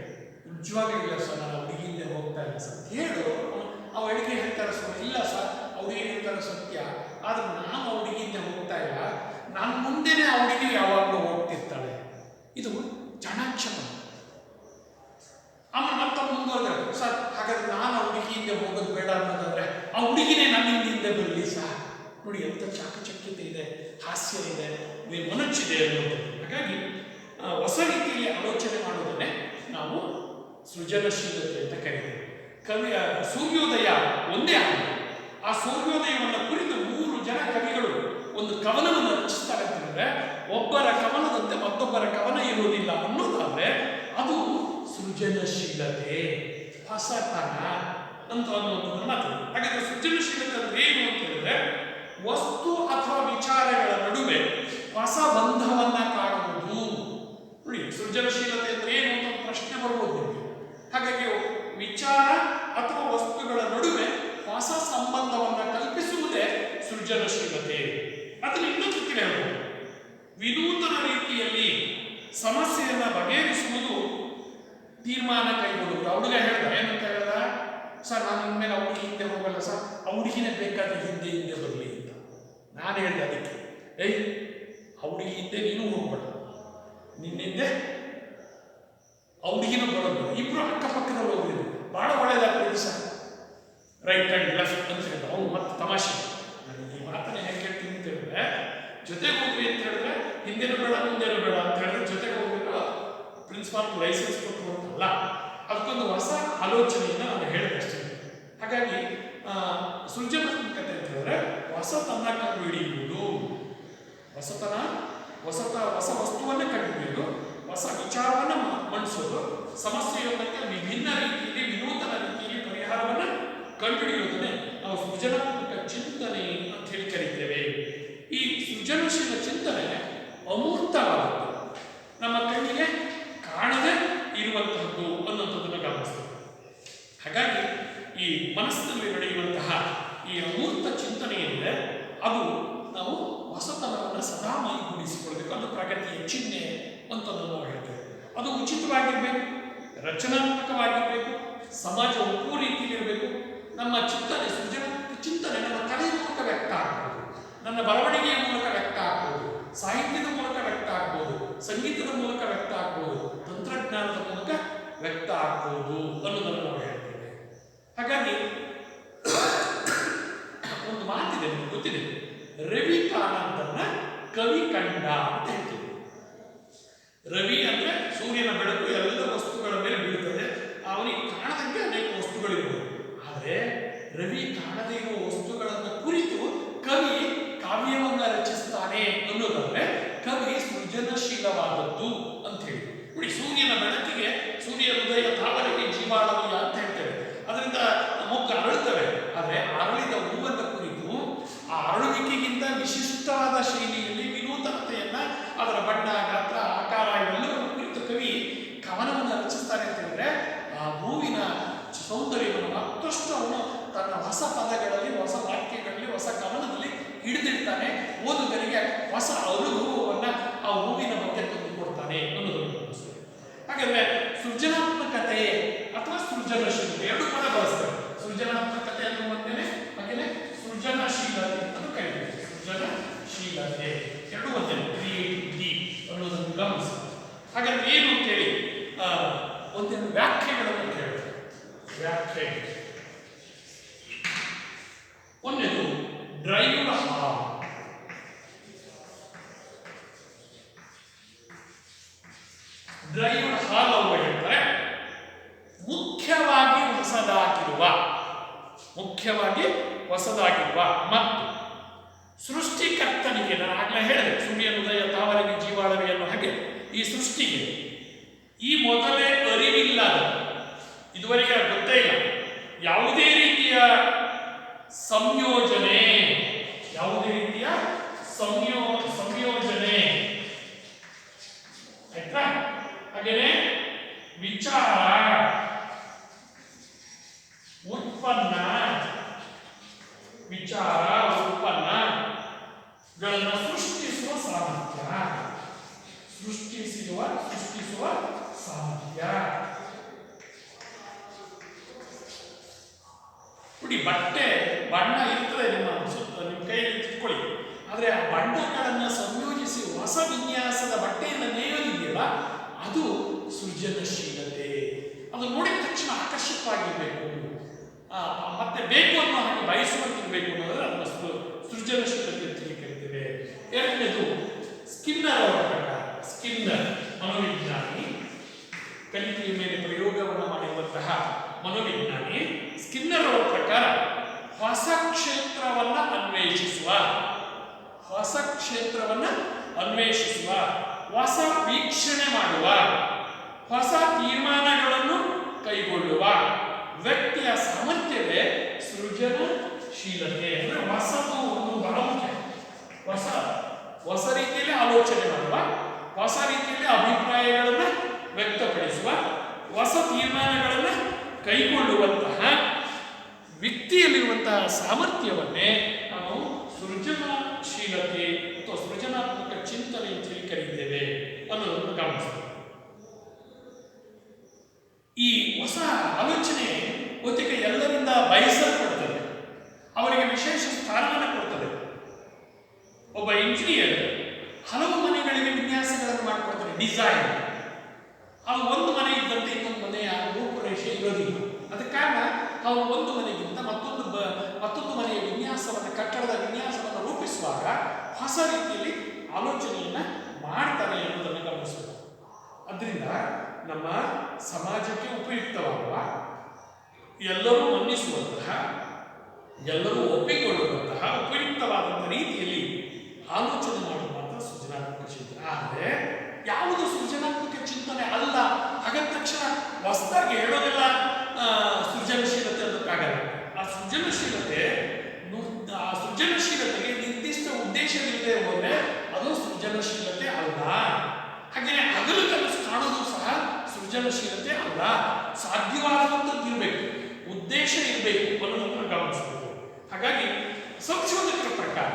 ನಿಜವಾಗಲೂ ಇಲ್ಲ ಸರ್, ನಾನು ಹುಡುಗಿಯಿಂದ ಹೋಗ್ತಾ ಇಲ್ಲ ಸರ್ ಹೇಳು. ಆ ಹುಡುಗಿ ಹೇಳ್ತಾರೆ ಸರ್, ಇಲ್ಲ ಸರ್, ಹುಡುಗಿ ಹೇಳ್ತಾರೆ ಸತ್ಯ, ಆದರೆ ನಾನು ಹುಡುಗಿಯಿಂದ ಹೋಗ್ತಾ ಇಲ್ಲ, ನಾನು ಮುಂದೆನೇ ಆ ಹುಡುಗಿ ಯಾವಾಗಲೂ ಹೋಗ್ತಿರ್ತಾಳೆ. ಇದು ಚಾಣಾಕ್ಷತ. ಆಮೇಲೆ ಮತ್ತೆ ಮುಂದುವರೆದ ಸರ್, ಹಾಗಾದ್ರೆ ನಾನು ಆ ಹುಡುಗಿ ಹಿಂದೆ ಹೋಗೋದು ಬೇಡ ಅನ್ನೋದಾದ್ರೆ ಆ ಹುಡುಗಿನೇ ನನ್ನ ಹಿಂದೆ ಬರಲಿ ಸರ್. ನೋಡಿ ಎಂಥ ಚಾಕಚಕ್ಯತೆ ಇದೆ, ಹಾಸ್ಯ ಇದೆ, ಮನಚ್ಚಿದೆ ಅನ್ನೋದು. ಹಾಗಾಗಿ ಹೊಸ ರೀತಿಯಲ್ಲಿ ಆಲೋಚನೆ ಮಾಡೋದನ್ನೇ ನಾವು ಸೃಜನಶೀಲತೆ ಅಂತ ಕರೀತೀವಿ. ಸೂರ್ಯೋದಯ ಒಂದೇ ಆಗಿದೆ. ಆ ಸೂರ್ಯೋದಯವನ್ನು ಕುರಿತು 3 ಜನ ಕವಿಗಳು ಒಂದು ಕವನವನ್ನು ರಚಿಸ್ತಾರೆ ಅಂತಂದ್ರೆ, ಒಬ್ಬರ ಕವನದಂತೆ ಮತ್ತೊಬ್ಬರ ಕವನ ಇರುವುದಿಲ್ಲ ಅನ್ನೋದಾದ್ರೆ ಅದು ಸೃಜನಶೀಲತೆ, ಹೊಸತನ ಅಂತ ಅನ್ನುವಂಥದ್ದು ಮಾತು. ಹಾಗಾದ್ರೆ ಸೃಜನಶೀಲತೆ ಅಂದ್ರೆ ಏನು ಅಂತ ಹೇಳಿದ್ರೆ, ವಸ್ತು ಅಥವಾ ವಿಚಾರಗಳ ನಡುವೆ ಹೊಸ ಬಂಧವನ್ನ ಕಾಣುವುದು. ನೋಡಿ, ಸೃಜನಶೀಲತೆ ಅಂದ್ರೆ ಏನು ಅಂತ ಪ್ರಶ್ನೆ ಬರ್ಬೋದು ನಿಮಗೆ. ಹಾಗಾಗಿ ವಿಚಾರ ಅಥವಾ ವಸ್ತುಗಳ ನಡುವೆ ಹೊಸ ಸಂಬಂಧವನ್ನ ಕಲ್ಪಿಸುವುದೇ ಸೃಜನಶೀಲತೆ. ಅದನ್ನು ಇನ್ನೊಂದು ರೀತಿಯಲ್ಲಿ ಹೇಳ್ಬೋದು, ವಿನೂತನ ರೀತಿಯಲ್ಲಿ ಸಮಸ್ಯೆಯನ್ನ ಬಗೆಹರಿಸುವುದು, ತೀರ್ಮಾನ ಕೈಗೊಳ್ಳುವುದು. ಹುಡುಗ ಹೇಳ್ದ ಏನಂತ ಹೇಳ್ದ, ಸರ್ ನಾನು ಇನ್ಮೇಲೆ ಆ ಹುಡುಗಿ ಹಿಂದೆ ಹೋಗಲ್ಲ ಸರ್, ಆ ಹುಡುಗಿನೇ ಬೇಕಾದ್ರೆ ಹಿಂದೆ ಹಿಂದೆ ಬರಲಿ ಅಂತ. ನಾನು ಹೇಳ್ದೆ ಅದಕ್ಕೆ, ಆ ಹುಡುಗಿ ಹಿಂದೆ ನೀನು ಹೋಗ್ಬೇಡ, ನಿನ್ನಿಂದೆ ಆ ಹುಡುಗಿನೂ ಬರೋದು, ಇಬ್ರು ಅಕ್ಕಪಕ್ಕದಲ್ಲಿ ಹೋಗಿದ್ರು, ಬಹಳ ಒಳ್ಳೇದಾಗ್ತದೆ ಸರ್, ರೈಟ್ ಆ್ಯಂಡ್ ಲೆಫ್ಟ್ ಅಂತ ಹೇಳಿದ. ಅವನು ಮತ್ತೆ ತಮಾಷೆ, ನನಗೆ ಈ ಮಾತನ್ನ ಹೇಗೆ ಕೇಳ್ತೀನಿ ಅಂತ ಹೇಳಿದ್ರೆ, ಜೊತೆಗೆ ಹೋಗ್ರಿ ಅಂತ ಹೇಳಿದ್ರೆ ಹಿಂದೆನೂ ಬೇಡ ಮುಂದೆನೂ ಬೇಡ ಅಂತ ಹೇಳಿದ್ರೆ ಜೊತೆಗೆ ಹೋಗ್ಬೇಕು, ಪ್ರಿನ್ಸಿಪಾಲ್ ಲೈಸೆನ್ಸ್ ಕೊಟ್ಟು ಅಂತಲ್ಲ, ಅದಕ್ಕೊಂದು ಹೊಸ ಆಲೋಚನೆಯನ್ನು ನಾನು ಹೇಳಿದೆ ಅಷ್ಟೇ. ಹಾಗಾಗಿ ಸೃಜನಾತ್ಮಕತೆ ಅಂತ ಹೇಳಿದ್ರೆ ಹೊಸತನ ಕಂಡುಹಿಡಿಯುವುದು, ಹೊಸ ವಸ್ತುವನ್ನೇ ಕಂಡುಹಿಡಿಯುವುದು, ಹೊಸ ವಿಚಾರವನ್ನು ಮಂಡಿಸೋದು, ಸಮಸ್ಯೆಯೊಂದಕ್ಕೆ ವಿಭಿನ್ನ ರೀತಿಯಲ್ಲಿ ವಿನೂತನ ರೀತಿಯಲ್ಲಿ ಪರಿಹಾರವನ್ನು ಕಂಡುಹಿಡಿಯುವುದನ್ನೇ ನಾವು ಸೃಜನಾತ್ಮಕ ಚಿಂತನೆ ಅಂತ ಹೇಳಿ ಕರೀತೇವೆ. ಈ ಸೃಜನಶೀಲ ಚಿಂತನೆ ಅಮೂರ್ತವಾದದ್ದು, ನಮ್ಮ ಕಣ್ಣಿಗೆ ಕಾಣದೆ ಇರುವಂತಹದ್ದು ಅನ್ನುವಂಥದ್ದನ್ನು ಗಮನಿಸ್ತೇವೆ. ಹಾಗಾಗಿ ಈ ಮನಸ್ಸಿನಲ್ಲಿ ನಡೆಯುವಂತಹ ಈ ಅಮೂರ್ತ ಚಿಂತನೆ ಏನಿದೆ ಅದು ನಾವು ಹೊಸತನವನ್ನು ಸದಾ ಮೈಗೂಡಿಸಿಕೊಳ್ಬೇಕು. ಅದು ಪ್ರಗತಿಯ ಚಿಹ್ನೆ ಅಂತ ನಾವು ಹೇಳ್ತೇವೆ. ಅದು ಉಚಿತವಾಗಿರಬೇಕು, ರಚನಾತ್ಮಕವಾಗಿರಬೇಕು, ಸಮಾಜ ಒಪ್ಪುವ ರೀತಿಯಲ್ಲಿರಬೇಕು. ನಮ್ಮ ಚಿಂತನೆ, ಸೃಜನಾತ್ಮಕ ಚಿಂತನೆ ನಮ್ಮ ಕಲೆಯ ಮೂಲಕ ವ್ಯಕ್ತ ಆಗ್ಬೋದು, ನನ್ನ ಬರವಣಿಗೆಯ ಮೂಲಕ ವ್ಯಕ್ತ ಆಗ್ಬೋದು, ಸಾಹಿತ್ಯದ ಮೂಲಕ ವ್ಯಕ್ತ ಆಗ್ಬೋದು, ಸಂಗೀತದ ಮೂಲಕ ವ್ಯಕ್ತ ಆಗ್ಬೋದು, ತಂತ್ರಜ್ಞಾನದ ಮೂಲಕ ವ್ಯಕ್ತ ಆಗ್ಬೋದು ಅನ್ನೋದನ್ನು ನಾವು ಹೇಳ್ತೇವೆ. ಹಾಗಾಗಿ ಒಂದು ಮಾತಿದೆ, ನಿಮಗೆ ಗೊತ್ತಿದೆ, ರವಿ ಕಾಣದ್ದನ್ನ ಕವಿ ಕಂಡ ಅಂತ ಹೇಳ್ತೀವಿ. ರವಿ ಅಂದ್ರೆ ಸೂರ್ಯನ ಬೆಳಕು ಎಲ್ಲ ವಸ್ತುಗಳ ಮೇಲೆ ಬೀಳುತ್ತದೆ, ಅವನಿಗೆ ಕಾಣದಂತೆ ಅನೇಕ ವಸ್ತುಗಳಿರ್ಬೋದು. ಆದರೆ ರವಿ ಕಾಣದೇ ಇರುವ ವಸ್ತುಗಳನ್ನು ಕುರಿತು ಕವಿ ಕಾವ್ಯವನ್ನು ರಚಿಸ್ತಾನೆ ಅನ್ನೋದಾದ್ರೆ ಕವಿ ಸೃಜನಶೀಲವಾದದ್ದು ಅಂತ ಹೇಳಿ. ನೋಡಿ, ಸೂರ್ಯನ ಬೆಳಕಿಗೆ ಸೂರ್ಯ ಹೃದಯ ತಾವರೆಗೆ ಜೀವಾಳವಿಯ ಅಂತ ಹೇಳ್ತೇವೆ, ಅದರಿಂದ ಮೊಗ್ಗು ಅರಳುತ್ತವೆ. ಆದರೆ ಅರಳಿದ ಹೂವನ್ನು ಕುರಿತು ಆ ಅರಳುವಿಕೆಗಿಂತ ವಿಶಿಷ್ಟವಾದ ಶೈಲಿಯಲ್ಲಿ ವಿನೂತನತೆಯನ್ನ, ಅದರ ಬಣ್ಣ, ಗಾತ್ರ, ಆಕಾರ ಇವೆಲ್ಲವನ್ನು ಕುರಿತು ಕವಿ ಕವನವನ್ನು ರಚಿಸ್ತಾನೆ ಅಂತ ಹೇಳಿದ್ರೆ ಆ ಹೂವಿನ ಸೌಂದರ್ಯವನ್ನು ಮತ್ತಷ್ಟು ಅವನು ತನ್ನ ಹೊಸ ಪದಗಳಲ್ಲಿ, ಹೊಸ ವಾಕ್ಯಗಳಲ್ಲಿ, ಹೊಸ ಕವನದಲ್ಲಿ ಹಿಡಿದಿಡ್ತಾನೆ. ಓದುಗರಿಗೆ ಹೊಸ ಅನುಭವವನ್ನು ಆ ಹೂವಿನ ಬಗ್ಗೆ ತಂದುಕೊಡ್ತಾನೆ ಅನ್ನೋದನ್ನು ಗಮನಿಸ್ತೇವೆ. ಹಾಗಾದ್ರೆ ಸೃಜನಾತ್ಮಕತೆ ಅಥವಾ ಸೃಜನಶೀಲತೆ ಎರಡು ಪದ ಬಳಸ್ತೇವೆ. ಸೃಜನಾತ್ಮಕತೆ ಅನ್ನುವಂತೆಯೇ ಹಾಗೆಯೇ ಸೃಜನಶೀಲತೆ ಅಂತ ಕರೀತೀವಿ. ಸೃಜನಶೀಲತೆ ಎರಡು ಒಂದೇ, ಕ್ರಿಯೇಟಿವಿಟಿ ಅನ್ನೋದನ್ನು ಗಮನಿಸಿ. ಹಾಗಾದ್ರೆ ಏನು ಅಂತೇಳಿ ಒಂದೆರಡು ವ್ಯಾಖ್ಯೆಗಳನ್ನು ಕೇಳಿದೆ. ವ್ಯಾಖ್ಯೆ ಒಂದೇದು ಡ್ರೈವ್ಡ್ ಹಾಲ್. ಡ್ರೈವ್ಡ್ ಹಾಲ್ ಅವರು ಹೇಳ್ತಾರೆ, ಮುಖ್ಯವಾಗಿ ಹೊಸದಾಗಿರುವ ಮತ್ತು ಸೃಷ್ಟಿಕರ್ತನಿಗೆ, ನಾನು ಆಗಲೇ ಹೇಳಿದೆ ಸೂರ್ಯ ಹೃದಯ ತಾವರೆಗೆ ಜೀವಾಳವಿ ಅನ್ನೋ ಹಾಗೆ ಈ ಸೃಷ್ಟಿಗೆ ಈ ಮೊದಲೇ ಅರಿವಿಲ್ಲದ, ಇದುವರೆಗೆ ಗೊತ್ತೇ ಇಲ್ಲ, ಯಾವುದೇ ರೀತಿಯ ಸಂಯೋಜನೆ ಆಯ್ತಾ, ಹಾಗೇನೆ ವಿಚಾರ, ಉತ್ಪನ್ನಗಳನ್ನು ಸೃಷ್ಟಿಸುವ ಸಾಮರ್ಥ್ಯ. ನೋಡಿ, ಬಟ್ಟೆ ಬಣ್ಣ ಇರ್ತದೆ ನಿಮ್ಮ ಕೈಯಲ್ಲಿ ತಿಳ್ಕೊಳ್ಳಿ, ಆದರೆ ಆ ಬಣ್ಣಗಳನ್ನು ಸೃಜನಶೀಲತೆ ಅಂತ ಹೇಳಿ ಕರಿತೇವೆ. ಎರಡನೇದು ಸ್ಕಿನ್ನರ್ ಅವರ ಪ್ರಕಾರ, ಸ್ಕಿನ್ನರ್ ಮನೋವಿಜ್ಞಾನಿ, ಕಲಿಕೆಯ ಮೇಲೆ ಪ್ರಯೋಗವನ್ನು ಮಾಡಿರುವಂತಹ ಮನೋವಿಜ್ಞಾನಿ ಸ್ಕಿನ್ನರ್ ಅವರ ಪ್ರಕಾರ ಹೊಸ ಕ್ಷೇತ್ರವನ್ನ ಅನ್ವೇಷಿಸುವ, ಹೊಸ ಕ್ಷೇತ್ರವನ್ನ ಅನ್ವೇಷಿಸುವ, ಹೊಸ ವೀಕ್ಷಣೆ ಮಾಡುವ, ಹೊಸ ತೀರ್ಮಾನಗಳನ್ನು ಕೈಗೊಳ್ಳುವ ವ್ಯಕ್ತಿಯ ಸಾಮರ್ಥ್ಯವೇ ಸೃಜನಶೀಲತೆ. ಅಂದ್ರೆ ಹೊಸದು ಒಂದು ಬಹಳ ಮುಖ್ಯ. ಹೊಸ ರೀತಿಯಲ್ಲಿ ಆಲೋಚನೆ ಮಾಡುವ, ಹೊಸ ರೀತಿಯಲ್ಲಿ ಅಭಿಪ್ರಾಯಗಳನ್ನು ವ್ಯಕ್ತಪಡಿಸುವ, ಹೊಸ ತೀರ್ಮಾನಗಳನ್ನು ಕೈಗೊಳ್ಳುವಂತಹ ವ್ಯಕ್ತಿಯಲ್ಲಿರುವಂತಹ ಸಾಮರ್ಥ್ಯವನ್ನೇ ನಾವು ಸೃಜನಶೀಲತೆ ಅಥವಾ ಸೃಜನಾತ್ಮಕ ಚಿಂತನೆ ಅಂತ ಹೇಳಿ ಕರೀತೇವೆ ಅನ್ನೋದನ್ನು ಗಮನಿಸಬೇಕು. ಈ ಹೊಸ ಆಲೋಚನೆ ಬಹುತೇಕ ಎಲ್ಲರಿಂದ ಬಯಸಲ್ಪಡ್ತದೆ, ಅವರಿಗೆ ವಿಶೇಷ ಸ್ಥಾನವನ್ನು ಕೊಡ್ತದೆ. ಒಬ್ಬ ಇಂಜಿನಿಯರ್ ಹಲವು ಮನೆಗಳಿಗೆ ವಿನ್ಯಾಸಗಳನ್ನು ಮಾಡಿಕೊಡ್ತಾರೆ, ಡಿಸೈನ್. ಅದು ಒಂದು ಮನೆ ಇದ್ದಂತೆ ಇನ್ನೊಂದು ಮನೆಯ ರೂಪುರೇಷೆ ಇರೋದಿಲ್ಲ. ಅದಕ್ಕೆ ಕಾರಣ ಅವನು ಒಂದು ಮನೆಗಿಂತ ಮತ್ತೊಂದು ಮನೆಯ ವಿನ್ಯಾಸವನ್ನು, ಕಟ್ಟಡದ ವಿನ್ಯಾಸವನ್ನು ರೂಪಿಸುವಾಗ ಹೊಸ ರೀತಿಯಲ್ಲಿ ಆಲೋಚನೆಯನ್ನ ಮಾಡ್ತಾನೆ ಅನ್ನೋದನ್ನು ಗಮನಿಸಬೇಕು. ಅದರಿಂದ ನಮ್ಮ ಸಮಾಜಕ್ಕೆ ಉಪಯುಕ್ತವಾಗುವ, ಎಲ್ಲರೂ ಮನ್ನಿಸುವಂತಹ, ಎಲ್ಲರೂ ಒಪ್ಪಿಕೊಳ್ಳುವಂತಹ ಉಪಯುಕ್ತವಾದಂತಹ ರೀತಿಯಲ್ಲಿ ಆಲೋಚನೆ ಮಾಡುವಂತಹ ಸೃಜನಾತ್ಮಕ ಚಿಂತನೆ. ಆದರೆ ಯಾವುದು ಸೃಜನಾತ್ಮಕ ಚಿಂತನೆ ಅಲ್ಲ, ಹಾಗಾದ ತಕ್ಷಣ ಹೊಸದಾಗಿ ಹೇಳೋದೆಲ್ಲ ಸೃಜನಶೀಲತೆ ಅನ್ನೋಕ್ಕಾಗಲ್ಲ. ಆ ಸೃಜನಶೀಲತೆಗೆ ನಿರ್ದಿಷ್ಟ ಉದ್ದೇಶವಿಲ್ಲದೆ ಹೋದರೆ ಅದು ಸೃಜನಶೀಲತೆ ಅಲ್ಲ. ಹಾಗೆಯೇ ಹಗಲು ಕನಸು ಕಾಣೋದು ಸಹ ಸೃಜನಶೀಲತೆ ಅಲ್ಲ. ಸಾಧ್ಯವಾಗುವಂಥದ್ದು ಇರಬೇಕು, ಉದ್ದೇಶ ಇರಬೇಕು ಅನ್ನೋದನ್ನು ಗಮನಿಸಬೇಕು. ಹಾಗಾಗಿ ಸಂಶೋಧಕರ ಪ್ರಕಾರ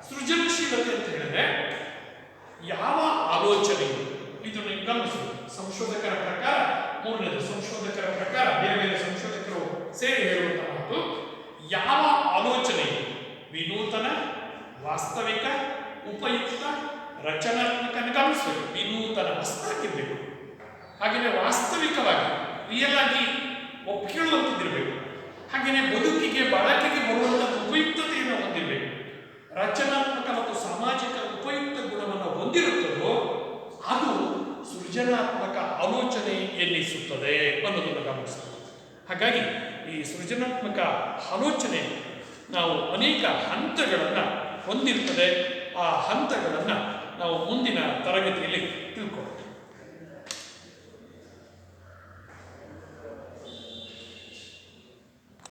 ಸೃಜನಶೀಲತೆ ಅಂತ ಹೇಳಿದ್ರೆ ಯಾವ ಆಲೋಚನೆ, ಇದನ್ನು ಗಮನಿಸಬೇಕು. ಸಂಶೋಧಕರ ಪ್ರಕಾರ, ಮೂರನೇದು ಸಂಶೋಧಕರ ಪ್ರಕಾರ, ಬೇರೆ ಬೇರೆ ಸಂಶೋಧಕರು ಸೇರಿ ಹೇಳುವಂತಹ ಮಾತು, ಯಾವ ಆಲೋಚನೆ ವಿನೂತನ, ವಾಸ್ತವಿಕ, ಉಪಯುಕ್ತ, ರಚನಾತ್ಮಕ ಗಮನಿಸಬೇಕು. ವಿನೂತನ, ಹೊಸದಾಗಿರ್ಬೇಕು. ಹಾಗೆಯೇ ವಾಸ್ತವಿಕವಾಗಿ, ರಿಯಲ್ ಆಗಿ ಒಪ್ಪಿಕೊಳ್ಳುವಂಥದ್ದಿರಬೇಕು. ಹಾಗೆಯೇ ಬದುಕಿಗೆ, ಬಳಕೆಗೆ ಬರುವಂತಹ ಉಪಯುಕ್ತತೆಯನ್ನು ಹೊಂದಿರಬೇಕು. ರಚನಾತ್ಮಕ ಮತ್ತು ಸಾಮಾಜಿಕ ಉಪಯುಕ್ತ ಗುಣವನ್ನು ಹೊಂದಿರುತ್ತದೋ ಅದು ಸೃಜನಾತ್ಮಕ ಆಲೋಚನೆ ಎನ್ನಿಸುತ್ತದೆ ಅನ್ನೋದನ್ನು ಗಮನಿಸಬೇಕು. ಹಾಗಾಗಿ ಈ ಸೃಜನಾತ್ಮಕ ಆಲೋಚನೆ ನಾವು ಅನೇಕ ಹಂತಗಳನ್ನು ಹೊಂದಿರ್ತದೆ. ಆ ಹಂತಗಳನ್ನು ನಾವು ಮುಂದಿನ ತರಗತಿಯಲ್ಲಿ ತಿಳ್ಕೊಳ್ಳೋಣ.